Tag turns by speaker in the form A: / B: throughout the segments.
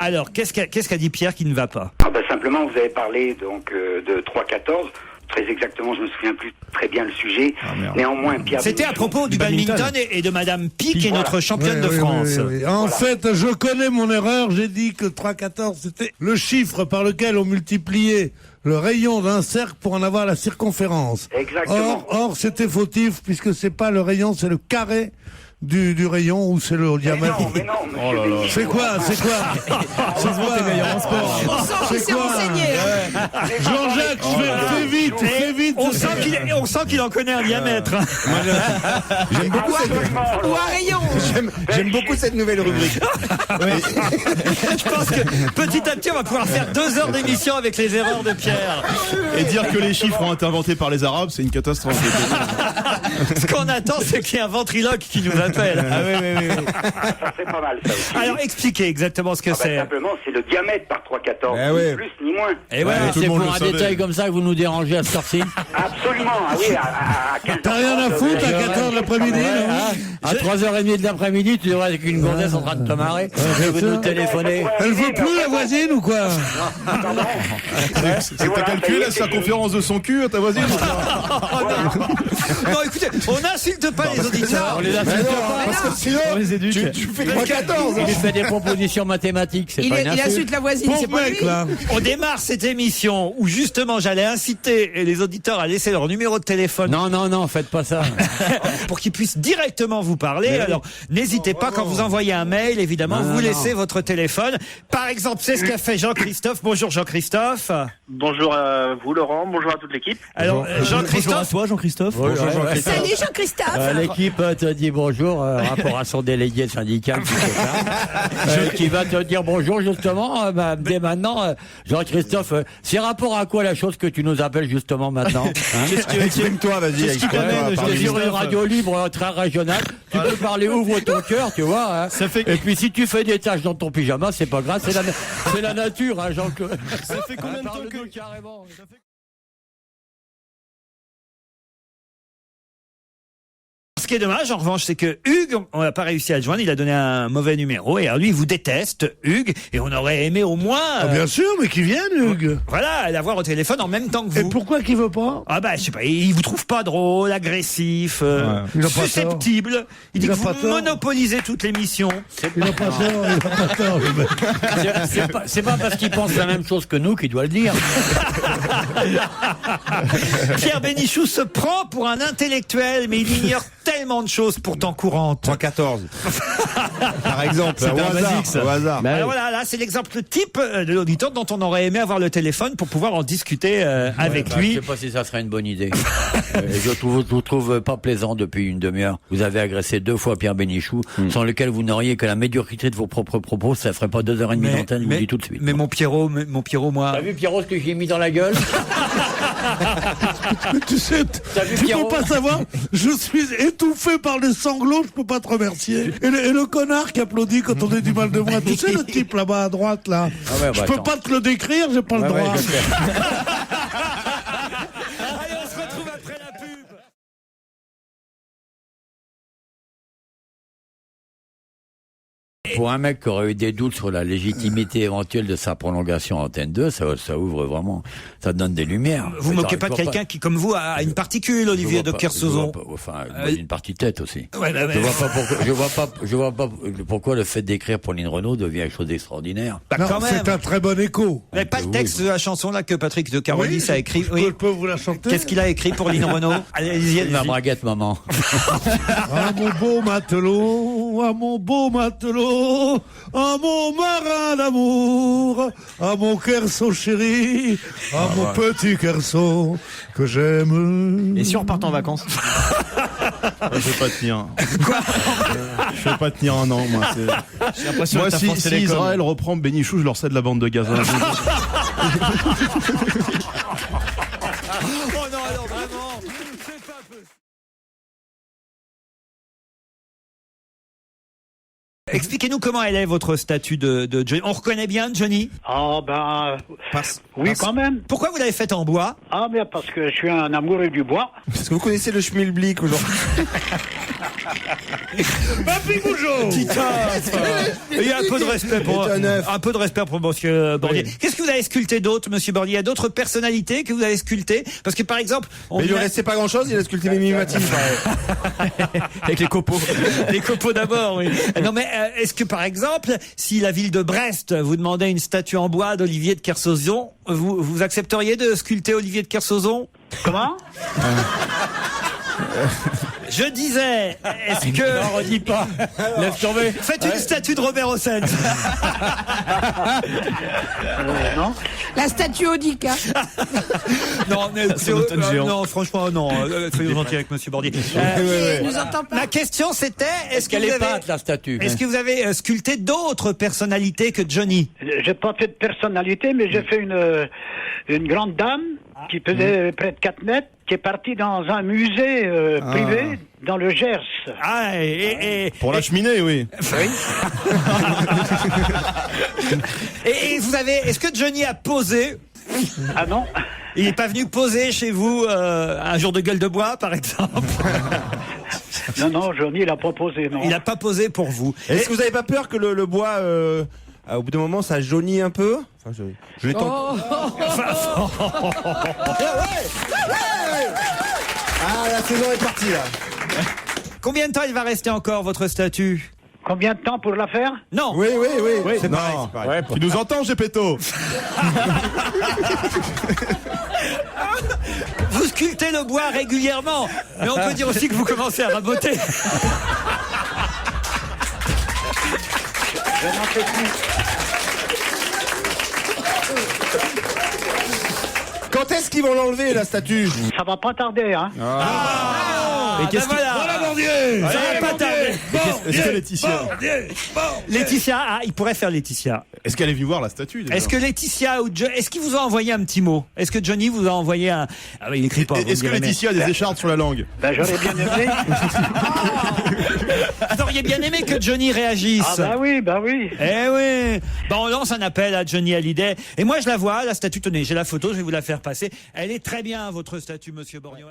A: Alors, qu'est-ce qu'a dit Pierre qui ne va pas?
B: Simplement, vous avez parlé donc de 3-14. Très exactement, je me souviens plus très bien le sujet. Néanmoins, Pierre.
A: C'était à propos du badminton et de Madame Pic, qui est notre championne de France.
C: Oui. En fait, je connais mon erreur. J'ai dit que 3-14, c'était le chiffre par lequel on multipliait le rayon d'un cercle pour en avoir la circonférence.
B: Exactement.
C: Or, c'était fautif puisque c'est pas le rayon, c'est le carré du rayon ou c'est le diamètre.
B: Mais non, monsieur Bénichou.
C: C'est quoi?
D: C'est quoi t'es meilleur en sport.
E: On sent qu'il s'est renseigné.
C: Jean-Jacques, fais vite.
A: On sent qu'il en connaît un diamètre.
D: J'aime beaucoup
E: Ou un rayon.
D: J'aime beaucoup cette nouvelle rubrique.
A: Je pense que petit à petit, on va pouvoir faire 2 heures d'émission avec les erreurs de Pierre.
F: Et dire que les chiffres ont été inventés par les Arabes, c'est une catastrophe.
A: Ce qu'on attend, c'est qu'il y ait un ventriloque qui nous appelle.
D: Ah oui.
B: Ça, c'est pas mal, ça aussi.
A: Alors, expliquez exactement ce que c'est.
B: Simplement, c'est le diamètre par 3-14.
D: Ah ouais.
B: Ni plus, ni moins.
A: Et voilà.
F: tout le
G: C'est
F: monde
G: pour
F: le
G: un
F: savait.
G: détail comme ça que vous nous dérangez à ce heure-ci.
B: Absolument. Ah oui, à 15
C: T'as rien à foutre à 14 de l'après-midi, non?
G: À 3h30 de l'après-midi, tu devrais être avec une gonzesse en train de te marrer. Tu veux nous téléphoner.
C: Elle veut plus la voisine ou quoi?
F: T'as calculé la circonférence de son cul, ta voisine?
A: Non, écoutez, on n'insulte pas les auditeurs.
G: On les insulte pas.
D: Parce que sinon,
F: On les éduque.
D: tu fais 3-14.
G: Il lui fait des propositions mathématiques, c'est pas une
E: Il
G: insulte.
E: insulte la voisine, c'est
C: Pauvre
E: pas
C: mec,
E: lui.
C: là.
A: On démarre cette émission où justement j'allais inciter les auditeurs à laisser leur numéro de téléphone
G: Non, faites pas ça.
A: pour qu'ils puissent directement vous parler. Alors n'hésitez pas quand vous envoyez un mail, évidemment, vous laissez votre téléphone. Par exemple, c'est ce qu'a fait Jean-Christophe. Bonjour Jean-Christophe.
H: Bonjour à vous Laurent, bonjour à toute l'équipe.
A: Alors
D: Bonjour à
A: Jean-Christophe,
D: toi, Jean-Christophe.
E: Salut Jean-Christophe.
G: L'équipe te dit bonjour, rapport à son délégué syndical qui va te dire bonjour justement dès maintenant. Jean-Christophe, c'est rapport à quoi la chose que tu nous appelles justement maintenant, hein?
D: Exprime-toi, vas-y.
G: Tu es sur une radio libre très régionale, tu peux parler, ouvre ton cœur, tu vois, hein. Et puis si tu fais des tâches dans ton pyjama, c'est pas grave, c'est la nature, hein, Jean-Claude.
F: Ça fait combien de temps que...
G: Carrément.
A: ce qui est dommage en revanche, c'est que Hugues, on n'a pas réussi à le joindre, il a donné un mauvais numéro et alors lui il vous déteste, Hugues, et on aurait aimé au moins
C: Bien sûr, mais qui vienne, Hugues.
A: voilà, l'avoir au téléphone en même temps que
C: Et
A: vous.
C: pourquoi qu'il veut pas?
A: Ah bah je sais pas, il vous trouve pas drôle, agressif,
C: Il a pas
A: susceptible. Il dit
C: Il a
A: que
C: pas
A: vous
C: tort.
A: monopolisez toute l'émission.
C: Il a pas tort, le mec.
G: C'est pas parce qu'il pense la même chose que nous qu'il doit le dire.
A: Pierre Bénichou se prend pour un intellectuel, mais il ignore tellement de choses pourtant courantes.
D: 3-14. Par exemple, au hasard.
A: Alors voilà, là c'est l'exemple type de l'auditeur dont on aurait aimé avoir le téléphone pour pouvoir en discuter avec
G: Je
A: lui.
G: sais pas si ça serait une bonne idée. Je trouve pas plaisant depuis une demi-heure. Vous avez agressé 2 fois Pierre Bénichou, sans lequel vous n'auriez que la médiocrité de vos propres propos. Ça ferait pas 2h30 d'antenne, je vous le dis tout de suite.
A: Mais mon Pierrot, moi.
G: T'as vu Pierrot ce que j'ai mis dans la gueule?
C: Tu sais,
G: vu,
C: tu
G: Pierrot
C: peux pas savoir, je suis étouffé par les sanglots, je peux pas te remercier. Et le connard qui applaudit quand on dit du mal de moi, tu sais le type là-bas à droite là,
G: Ah ouais,
C: je
G: bah,
C: peux
G: attends.
C: pas te le décrire, j'ai pas le droit.
G: Ouais, je sais.
A: Allez, on se retrouve après la pub.
G: Pour un mec qui aurait eu des doutes sur la légitimité éventuelle de sa prolongation à Antenne 2, ça ouvre vraiment, ça donne des lumières.
A: Vous moquez pas de quelqu'un qui, comme vous, a une particule, Olivier de Kersauzon.
G: Enfin, une partie tête aussi.
A: Ouais, bah,
G: Je vois pas pourquoi le fait d'écrire Pauline Renaud devient quelque chose d'extraordinaire.
A: Bah,
C: Non,
A: quand même.
C: c'est un très bon écho.
A: Vous n'avez pas le texte de la chanson là que Patrick de Carolis a écrit.
C: Je peux vous la chanter.
A: Qu'est-ce qu'il a écrit pour Lino Renaud? Allez-y,
G: Ma braguette, maman.
C: Ah mon beau matelot, ah mon beau matelot, ah mon marin d'amour, ah mon Kerso chéri, ah mon petit Kerso que j'aime.
D: Et si on repart en vacances?
F: Je vais pas tenir. Je vais pas tenir un an, moi.
D: J'ai l'impression
F: Moi,
D: que t'as
F: si
D: France Télécom.
F: Israël reprend Bénichou, je leur cède la bande de Gaza.
A: Expliquez-nous comment elle est votre statue de Johnny. On reconnaît bien Johnny?
H: Ah oui, quand même.
A: Pourquoi vous l'avez faite en bois?
H: Ah bien parce que je suis un amoureux du bois.
D: Parce que vous connaissez le schmilblick aujourd'hui.
C: Papy Bougeot.
A: Il y a un peu de respect pour monsieur Bordier.
F: Oui.
A: Qu'est-ce que vous avez sculpté d'autre, monsieur Bordier? Il y a d'autres personnalités que vous avez sculptées? Parce que par exemple,
D: Mais il lui restait pas grand chose, il a sculpté Mimi Mati.
A: avec les copeaux. Les copeaux d'abord, oui. Non mais est-ce que par exemple, si la ville de Brest vous demandait une statue en bois d'Olivier de Kersauzon, vous accepteriez de sculpter Olivier de Kersauzon?
H: Comment?
A: Je disais, est-ce que...
G: Non, redis pas. Laisse tomber.
A: Faites une statue de Robert Hossein.
H: Non.
E: La statue Audica.
A: Non, mais non, franchement, non. Soyons gentils avec monsieur Bordier.
E: Il nous entend pas.
A: Ma question c'était, est-ce que
G: Qu'elle
A: vous
G: est
A: avez...
G: peinte, la statue.
A: Est-ce que vous avez sculpté d'autres personnalités que Johnny?
H: J'ai pas fait de personnalité, mais j'ai fait une grande dame qui pesait près de 4 mètres, qui est partie dans un musée privé dans le Gers.
A: Ah,
F: Pour la cheminée, oui.
A: et vous avez... Est-ce que Johnny a posé?
H: Ah non?
A: Il n'est pas venu poser chez vous un jour de gueule de bois, par exemple?
H: Non, Johnny, il a pas posé, non.
A: Il n'a pas posé pour vous.
D: Est-ce que vous avez pas peur que le bois, au bout d'un moment, ça jaunit un peu? Enfin, je l'ai tenté. Ah, la saison est partie, là.
A: Combien de temps il va rester encore, votre statue?
H: Combien de temps pour la faire?
A: Non.
D: Oui. C'est
F: Non.
D: pareil, c'est pareil.
F: Tu nous entends, Gepetto?
A: Vous sculptez le bois régulièrement, mais on peut dire aussi que vous commencez à raboter.
H: Je n'en sais plus.
D: Quand est-ce qu'ils vont l'enlever, la statue?
H: Ça va pas tarder, hein.
A: Et qu'est-ce
C: Voilà, Bordier.
A: Ça va pas tarder.
F: Est-ce que Laetitia...
A: Laetitia, il pourrait faire Laetitia.
F: Est-ce qu'elle est venue voir la statue déjà?
A: Est-ce que Laetitia ou est-ce qu'il vous a envoyé un petit mot? Est-ce que Johnny vous a envoyé un... Ah oui, il écrit pas. vous
F: Est-ce que
A: direz, mais-
F: Laetitia a des échardes sur la langue?
H: Ben, j'aurais bien aimé.
A: Vous auriez bien aimé que Johnny réagisse.
H: Ah bah oui.
A: Eh oui. On lance un appel à Johnny Hallyday. Et moi, je la vois, la statue. Tenez, j'ai la photo, je vais vous la faire passer. Elle est très bien, votre statue, monsieur Borgnon.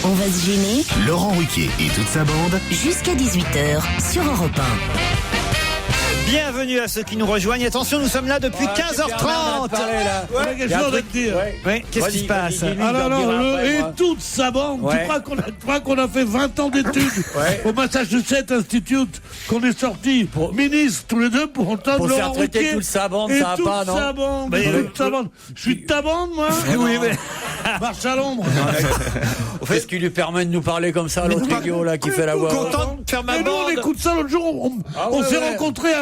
I: On va se gêner.
J: Laurent Ruquier et toute sa bande.
I: Jusqu'à 18h sur Europe 1.
A: Bienvenue à ceux qui nous rejoignent. Attention, nous sommes là depuis 15h30.
C: On a quelque chose à te dire.
A: Oui, qu'est-ce qui se passe?
C: Alors, et toute sa bande,
G: Ouais.
C: tu crois qu'on a fait 20 ans d'études au Massachusetts Institute, qu'on est sortis ministres tous les deux pour entendre
G: Pour faire
C: Laurent
G: traiter
C: Ruquier
G: toute sa bande,
C: et
G: ça va
C: toute
G: pas, non?
C: sa bande,
A: Mais,
C: toute sa bande. Je suis de ta bande, moi?
A: Oui, mais...
C: Marche à l'ombre.
G: Qu'est-ce qui lui permet de nous parler comme ça, l'autre idiot là qui fait la voix?
A: Content de faire ma
C: Et nous, on
A: bande.
C: écoute ça l'autre jour, on s'est rencontrés,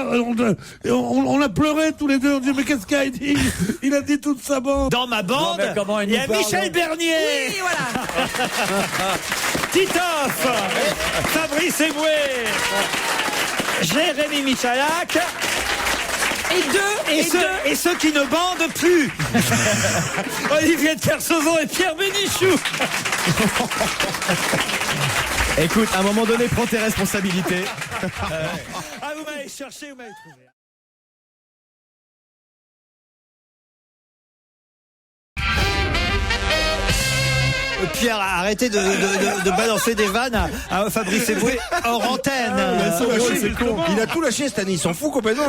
C: on a pleuré tous les deux, on dit mais qu'est-ce qu'il a dit? Il a dit toute sa bande.
A: Dans ma bande,
G: Non, mais comment il
A: il y
G: nous
A: a
G: parle,
A: Michel
G: hein?
A: Bernier,
E: Oui, voilà.
A: Titoff, Fabrice Eboué, Jérémy Michalak et ceux qui ne bandent plus. Olivier de Kersauzon et Pierre Bénichou.
F: Écoute, à un moment donné, prends tes responsabilités.
A: Ah, vous m'avez cherché, vous m'avez trouvé. Pierre, arrêtez de balancer des vannes à Fabrice Eboué hors antenne.
D: Il a tout lâché cette année, il s'en fout complètement.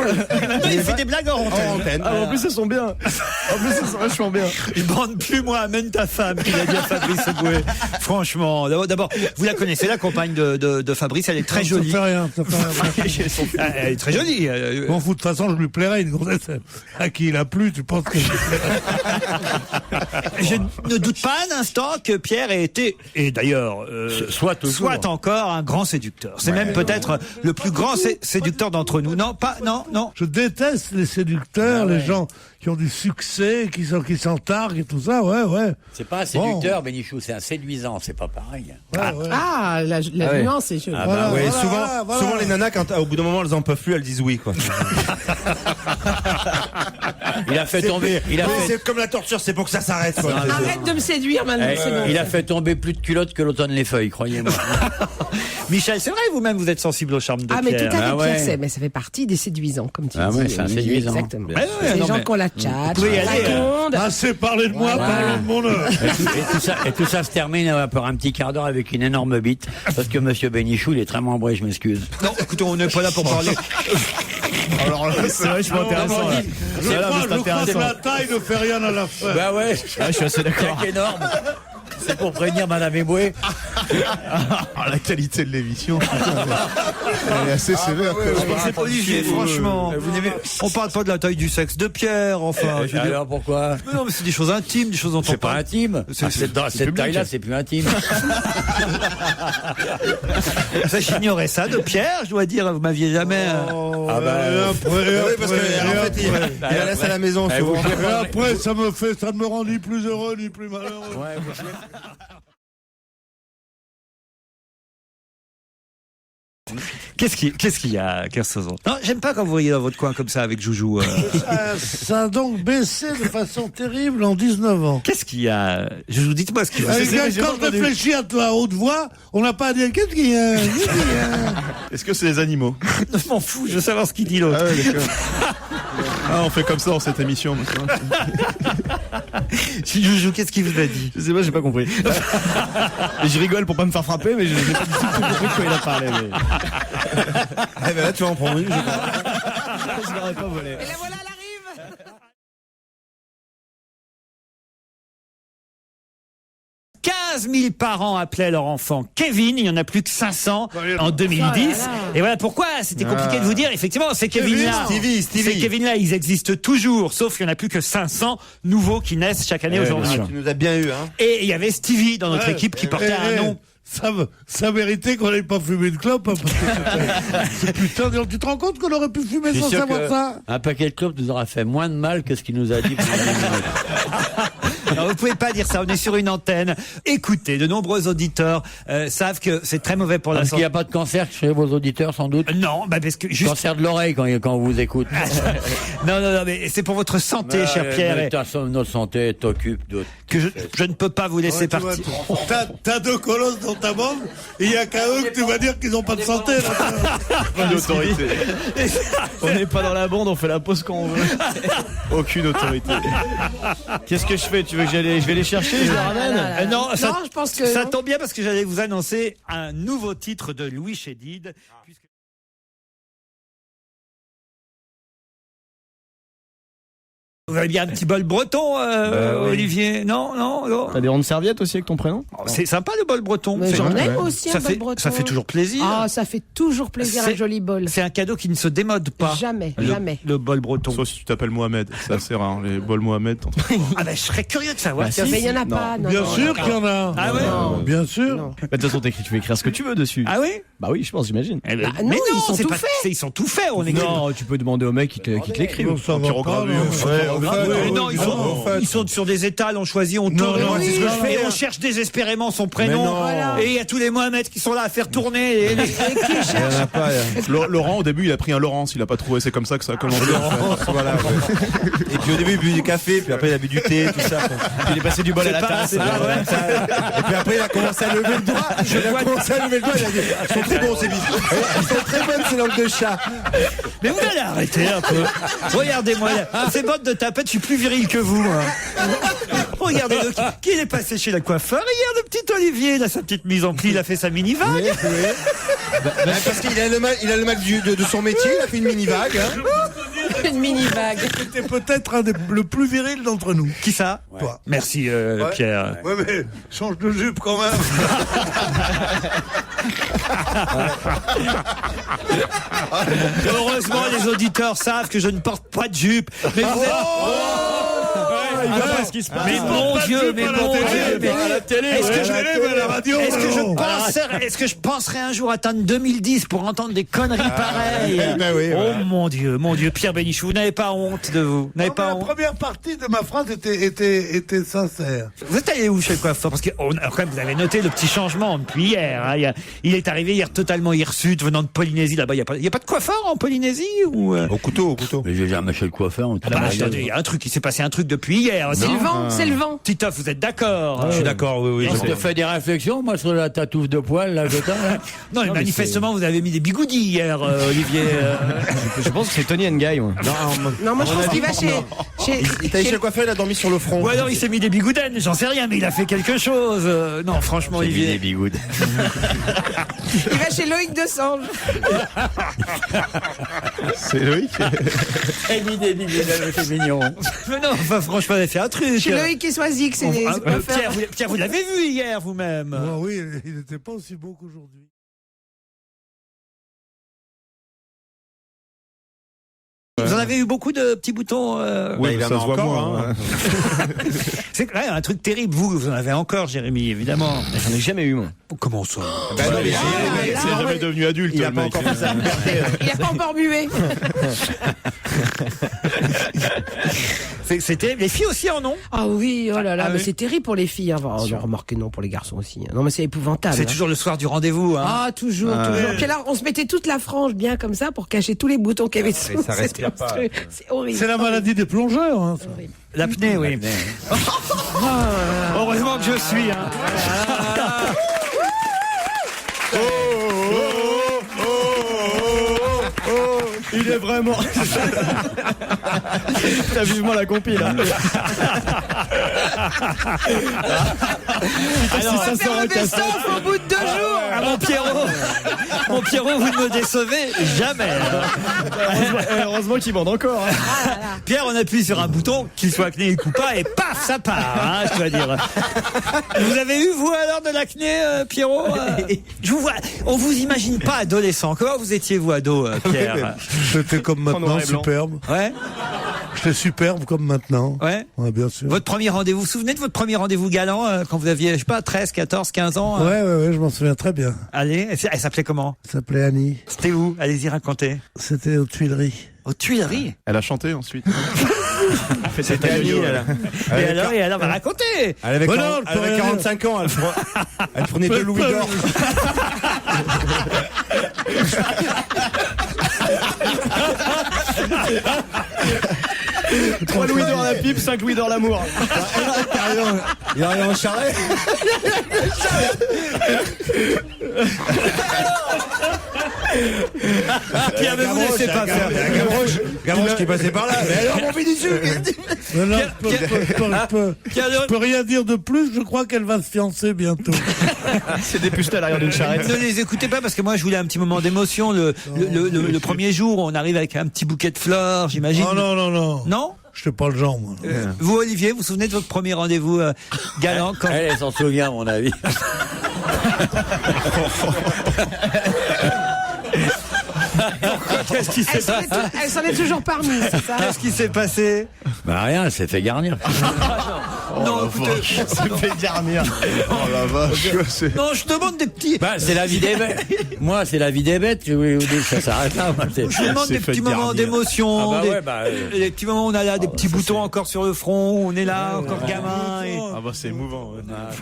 A: Il fait des blagues hors antenne.
F: Ah, en plus, elles sont bien. En plus, elles sont vachement bien.
A: Il bande plus, moi, amène ta femme, qu'il a dit à Fabrice Eboué. Franchement, d'abord, vous la connaissez, la compagne de Fabrice, elle est très jolie.
C: Ça fait rien, ça fait rien.
A: Elle est très jolie.
C: Bon, de toute façon, je lui plairais une gonzesse à qui il a plu, tu penses que je lui plairais?
A: Je ne doute pas un instant que Pierre ait été, et d'ailleurs, soit encore un grand séducteur. C'est même peut-être le plus grand séducteur d'entre nous. Non, pas, non.
C: Je déteste les séducteurs, les gens qui ont du succès, qui s'en targuent et tout ça, ouais.
G: C'est pas un séducteur, Bénichou, c'est un séduisant, c'est pas pareil.
C: Ouais.
E: Ah, la nuance est jolie.
C: Voilà,
D: Ouais,
C: voilà.
D: souvent les nanas, au bout d'un moment, elles en peuvent plus, elles disent oui, quoi.
G: Il a fait tomber.
D: C'est comme la torture, c'est pour que ça s'arrête. quoi.
E: Arrête de me séduire maintenant, c'est bon.
G: Il a fait tomber plus de culottes que l'automne les feuilles, croyez-moi.
A: Michel, c'est vrai, vous-même, vous êtes sensible au charme de
E: Ah, mais
A: Pierre.
E: tout à fait,
G: Ah ouais.
E: Pierre, mais ça fait partie des séduisants, comme tu dis.
G: Ouais, c'est un séduisant.
E: Exactement.
A: Ouais,
E: Les
A: non,
E: gens
A: mais-
E: qui ont la tchatche,
A: Vous pouvez y aller,
E: racontent.
C: Assez parlé de moi, parlons de mon heure.
G: Et tout ça se termine par un petit quart d'heure avec une énorme bite. Parce que monsieur Bénichou, il est très membré, je m'excuse.
A: Non, écoutez, on n'est pas là pour parler.
F: Alors là, c'est vrai, je suis pas intéressant. Là.
C: Je
F: Là,
C: crois
F: c'est
C: que
F: intéressant.
C: la taille ne fait rien à l'affaire.
G: Bah ouais,
F: Ah, je suis assez d'accord.
G: c'est énorme. C'est pour prévenir madame Eboué.
F: Ah, la qualité de l'émission, elle est assez sévère.
A: C'est Olivier, franchement. On parle pas de la taille du sexe de Pierre, enfin. Je veux dire.
G: Alors pourquoi?
A: Mais non, mais c'est des choses intimes, des choses dont on
G: C'est pas
A: parle.
G: intime. Dans cette taille-là, c'est plus intime.
A: Ça, j'ignorais ça de Pierre, je dois dire. Vous m'aviez jamais.
G: Ah bah,
D: Oui, parce qu'en fait, il la laisse à la maison souvent.
C: Et après, ça ne me rend ni plus heureux ni plus malheureux.
A: Qu'est-ce qu'il y a, Kersozon? Non, j'aime pas quand vous voyez dans votre coin comme ça avec Joujou.
C: Ça a donc baissé de façon terrible en 19 ans.
A: Qu'est-ce qu'il y a? Joujou, dites-moi ce qu'il y a.
C: Quand je réfléchis à toi à haute voix, on n'a pas à dire qu'est-ce qu'il y a.
F: Est-ce que c'est les animaux?
A: Je m'en fous, je veux savoir ce qu'il dit l'autre.
F: Ah ouais, d'accord. Ah, on fait comme ça dans cette émission.
A: Joujou, qu'est-ce qu'il vous a dit?
F: Je sais pas, j'ai pas compris. Et je rigole pour pas me faire frapper, mais j'ai pas du tout compris de quoi il a parlé. Mais...
D: Eh ben là, tu vas en prendre une, je crois.
F: Je l'aurais pas volé.
E: Et la voilà, elle arrive.
A: 15 000 parents appelaient leur enfant Kevin, il n'y en a plus que 500 en 2010. Et voilà pourquoi c'était compliqué de vous dire. Effectivement, ces Kevin-là,
D: Stevie.
A: ces Kevin-là, ils existent toujours, sauf qu'il n'y en a plus que 500 nouveaux qui naissent chaque année aujourd'hui.
D: Tu nous as bien eu, hein.
A: Et il y avait Stevie dans notre équipe qui portait un nom.
C: Ça méritait qu'on n'ait pas fumé de clope. Hein, parce que c'est putain, tu te rends compte qu'on aurait pu fumer sans savoir ça?
G: Un paquet de clopes nous aura fait moins de mal que ce qu'il nous a dit.
A: Non, vous pouvez pas dire ça, on est sur une antenne. Écoutez, de nombreux auditeurs savent que c'est très mauvais pour la
G: Parce qu'il
A: santé.
G: n'y a pas de cancer chez vos auditeurs, sans doute.
A: Non, bah parce que juste...
G: Cancer de l'oreille quand on vous écoute.
A: non, mais c'est pour votre santé, cher Pierre. Et
G: Notre santé t'occupe d'autres.
A: que je ne peux pas vous laisser partir.
C: T'as deux colosses dans ta bande, et il n'y a qu'à eux que tu vas dire qu'ils n'ont pas de santé. Là.
F: Pas d'autorité. On n'est pas dans la bande, on fait la pause quand on veut. Aucune autorité. Qu'est-ce que je fais? Tu veux que je vais les chercher, je les ramène?
A: Non, ça,
E: je pense que
A: ça
E: non.
A: tombe bien parce que j'allais vous annoncer un nouveau titre de Louis Chédid. Puisque... Vous avez bien un petit bol breton,
F: oui.
A: Olivier? Non.
F: T'as des rondes serviettes aussi avec ton prénom?
A: C'est sympa le bol breton.
E: Mais
A: C'est-
E: j'en aime aussi
A: ça
E: un
A: fait,
E: bol breton.
A: ça fait toujours plaisir.
E: Ah, ça fait toujours plaisir un
A: C'est-
E: joli bol.
A: C'est un cadeau qui ne se démode pas.
E: Jamais,
A: le,
E: jamais.
A: Le bol breton.
F: Sauf si tu t'appelles Mohamed. C'est assez rare, les bols Mohamed.
A: Ah ben, je serais curieux de savoir.
E: Mais il n'y en a pas. Non,
C: Bien
E: non,
C: sûr
E: non.
C: qu'il y en a.
A: Ah ouais?
E: Non.
C: Bien sûr.
E: Non.
F: De toute façon, tu peux écrire ce que tu veux dessus.
A: Ah oui?
F: Bah oui, je pense, j'imagine.
A: Eh ben,
E: Bah non, ils sont
A: c'est
E: tout
A: pas-
E: faits.
A: Ils sont tout faits. On écrit.
F: Non, tu peux demander au mec qui te l'écrive.
C: Non, ça
F: En
C: va pas,
F: pyrogravure.
C: non.
A: Mais non, ils sont sur des étals, on choisit, on tourne,
C: non,
A: c'est ce que je fais,
C: non.
A: et on cherche désespérément son prénom.
D: non.
E: Voilà.
A: Et il y a tous les Mohamed qui sont là à faire tourner. Et les-
D: Il y en a pas.
F: Laurent, au début, il a pris un Laurence, il a pas trouvé. C'est comme ça que ça a commencé.
D: Voilà. Ouais. Et puis au début, il bu du café, puis après, il a bu du thé, tout ça. Quoi.
F: Puis il est passé du bol à la tasse.
D: Et puis après, il a commencé à lever le doigt. Il a commencé à lever le doigt. Il a dit, ils sont très bons, ces bisous. Ils sont très bonnes, ces langues de chat.
A: Mais vous allez arrêter un peu. Regardez-moi, ces bottes de tapette, je suis plus viril que vous. Hein. Regardez-le, qui est passé chez la coiffeur. Regarde le petit Olivier, il a sa petite mise en pli, il a fait sa mini-vague.
D: Parce qu'il a le mal, de son métier, il a fait une mini-vague. Hein.
E: Une mini-vague.
C: C'était peut-être le plus viril d'entre nous.
A: Qui ça?
C: Toi.
A: Merci, Pierre.
C: Ouais, mais change de jupe quand même.
A: Heureusement, les auditeurs savent que je ne porte pas de jupe. Mais vous êtes...
F: il voit pas ce qui se passe.
A: Mais mon Dieu, mais mon Dieu, mais
F: à la télé,
A: est-ce que
C: à la radio.
A: est-ce que je penserais un jour atteindre 2010 pour entendre des conneries pareilles?
D: ben oui,
A: Oh
D: voilà.
A: mon Dieu, Pierre Bénichou, vous n'avez pas honte de vous? Vous n'avez pas
C: La
A: honte?
C: première partie de ma phrase était sincère.
A: Vous êtes allé où chez le coiffeur? Parce que quand même, vous avez noté le petit changement depuis hier. Hein. Il est arrivé hier totalement hirsute, venant de Polynésie. Là-bas, il y a pas de coiffeur en Polynésie ou
D: Au couteau.
G: Mais j'ai jamais chez le coiffeur.
A: Ah bah, attendez, il y a un truc, il s'est passé un truc depuis hier.
E: C'est le vent, c'est le vent.
A: Titoff, vous êtes d'accord?
D: Je suis d'accord, oui.
G: Je te fais des réflexions, moi, sur la tatouffe de poil, là, que t'as, là.
A: Non, mais manifestement, vous avez mis des bigoudis hier, Olivier.
F: Je pense que c'est Tony Nguy, moi.
E: Non, moi je pense qu'il va chez
D: Il t'a dit chez le coiffeur, il a dormi sur le front.
A: Ou alors il s'est mis des bigoudens, j'en sais rien, mais il a fait quelque chose. Non, franchement, Olivier.
G: bigoudes.
E: il va chez Loïc Desange.
F: C'est Loïc.
G: J'ai mis des bigoudes, c'est mignon.
A: Mais non, enfin, franchement, il a fait un truc.
E: Chez Loïc et Soisic, c'est les coiffeurs.
A: Pierre, vous l'avez vu hier vous-même?
C: Oh, oui, il n'était pas aussi beau qu'aujourd'hui.
A: Vous en avez eu beaucoup de petits boutons
D: Oui, il
F: ça
D: en a
F: se voit
D: encore,
F: moins.
D: hein.
A: C'est quand même un truc terrible. Vous en avez encore, Jérémy, évidemment.
F: J'en ai jamais eu, moi.
A: Comment ça?
D: Ben non, mais
F: C'est jamais devenu adulte,
D: il a
F: le
D: pas
F: mec.
D: encore fait sa puberté.
E: Il a pas encore mué.
A: C'était les filles aussi en ont.
E: Ah oui, oh là là,
A: Ah
E: mais
A: oui.
E: c'est terrible pour les filles. Enfin, non, remarquez, non, pour les garçons aussi. Non, mais c'est épouvantable.
A: C'est
E: hein.
A: toujours le soir du rendez-vous. Hein.
E: Ah, toujours. Puis alors, on se mettait toute la frange bien comme ça pour cacher tous les boutons qu'il y avait dessous.
D: ça respire
E: C'était monstrueux. C'est horrible.
C: C'est la maladie des plongeurs. Hein, ça.
A: L'apnée, oui. Heureusement que je suis. Hein.
F: Il est vraiment. T'as vivement la compile, là.
E: On va faire le best-of au bout de 2 jours.
A: Ah, mon Pierrot, vous ne me décevez jamais.
F: Heureusement qu'il bande encore. Hein.
A: Pierre, on appuie sur un bouton, qu'il soit acné ou pas, et paf, ça part, hein, je dois dire. Vous avez eu, vous, alors, de l'acné, Pierrot Je vous vois, on vous imagine pas adolescent. Comment vous étiez, vous, ado, Pierre?
C: J'étais comme
F: noir
C: maintenant,
F: et blanc.
C: superbe.
A: Ouais,
C: J'étais superbe comme maintenant.
A: ouais.
C: Ouais, bien sûr.
A: Votre premier rendez-vous, vous vous souvenez de votre premier rendez-vous galant, quand vous aviez, je sais pas, 13, 14, 15 ans
C: Ouais, je m'en souviens très bien.
A: Allez, elle s'appelait comment?
C: Elle s'appelait Annie.
A: C'était où? Allez-y, racontez.
C: C'était aux Tuileries.
A: Aux Tuileries.
F: Elle a chanté ensuite.
D: C'était Annie, elle.
A: Et alors, bah, racontez.
D: Elle avait,
C: Oh
D: 40
C: non,
D: elle avait 45 ans, elle prenait 2 louis d'or.
F: Trois louis d'or la pipe, 5 louis d'or l'amour.
D: Il arrive en charret.
A: Pierre, ne vous laissez pas faire.
D: Gavroche qui passait par là. Mais alors, mon Bénichou,
C: Mais là,
A: Pierre,
C: je peux rien dire de plus. Je crois qu'elle va se fiancer bientôt.
F: C'est dépuceté à l'arrière d'une charrette.
A: ne les écoutez pas parce que moi je voulais un petit moment d'émotion. Le premier jour, on arrive avec un petit bouquet de fleurs, j'imagine.
C: Oh non.
A: Non.
C: Je sais pas le genre, moi.
A: Vous, Olivier, vous vous souvenez de votre premier rendez-vous galant quand...
G: Elle s'en souvient, à mon avis.
A: Qu'est-ce qui s'est passé?
E: Elle s'en est toujours parmi, c'est ça?
A: Qu'est-ce qui s'est passé?
G: Bah rien, elle s'est fait garnir.
A: Non, écoutez,
F: Ça fait garnir. Oh la vache.
A: non, je demande des petits.
G: Bah, c'est la vie des bêtes. Moi, c'est la vie des bêtes. Oui, oui, ça s'arrête là. Moi, c'est-
A: Je demande des
F: C'est fait
A: petits moments
F: garnir.
A: d'émotion,
G: Ah bah
A: des,
G: ouais, bah,
A: des petits moments où on a là des petits boutons encore sur le front, où on est là, encore gamin. Et...
F: Ah bah c'est émouvant. Ouais.
G: Ah, attends.